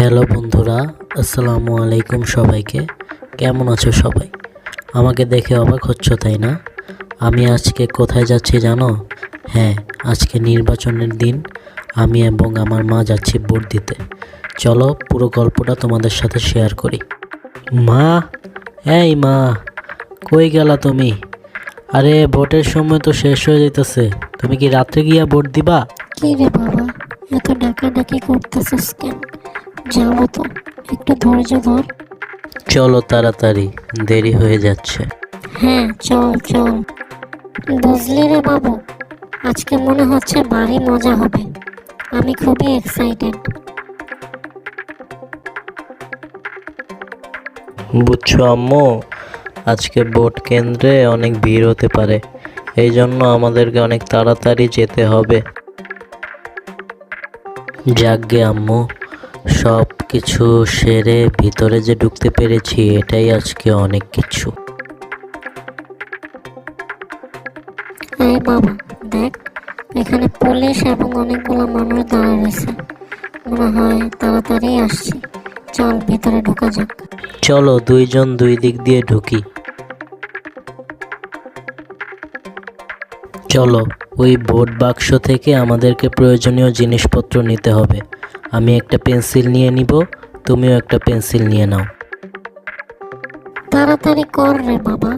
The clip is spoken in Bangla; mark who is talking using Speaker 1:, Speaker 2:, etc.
Speaker 1: হ্যালো বন্ধুরা, আসসালামু আলাইকুম সবাইকে। কেমন আছো সবাই? আমাকে দেখে অবাক হচ্ছ তাই না? আমি আজকে কোথায় যাচ্ছি জানো? হ্যাঁ, আজকে নির্বাচনের দিন। আমি এবং আমার মা যাচ্ছি ভোট দিতে। চলো পুরো গল্পটা তোমাদের সাথে শেয়ার করি। মা, এই মা, কই গেলা তুমি? আরে ভোটের সময় তো শেষ হয়ে যাইতেছে, তুমি কি রাত্রে গিয়া ভোট দিবা?
Speaker 2: কি রে বাবা, এত ডাকাডাকি করতেছিস কেন? যাবো তো, একটু ধৈর্য ধর।
Speaker 1: চলো তাড়াতাড়ি, দেরি হয়ে যাচ্ছে।
Speaker 2: হ্যাঁ, চল চল। বুঝলি রে বাবু, আজকে মনে হচ্ছে ভারী মজা হবে। আমি খুবই এক্সাইটেড।
Speaker 1: বুঝছো আম্মু, আজকে ভোট কেন্দ্রে অনেক ভিড় হতে পারে, এই জন্য আমাদেরকে অনেক তাড়াতাড়ি যেতে হবে। যাকগে আম্মু, সব কিছু সেরে ভিতরে যে ঢুকতে পেরেছি এটাই আজকে অনেক কিছু।
Speaker 2: এই বাবা, দেখ, এখানে পুলিশ এবং অনেকগুলো মানুষ দাঁড়ায় রয়েছে। মনে হয় তাড়াতাড়ি আসছি। চল ভিতরে ঢোকা যাক।
Speaker 1: চলো দুইজন দুই দিক দিয়ে ঢুকি। চলো, ওই ভোট বাক্স থেকে আমাদেরকে প্রয়োজনীয় জিনিসপত্র নিতে হবে। আমি একটা পেন্সিল নিয়ে নিব, তুমিও একটা পেন্সিল নিয়ে নাও।
Speaker 2: তাড়াতাড়ি কর রে বাবা,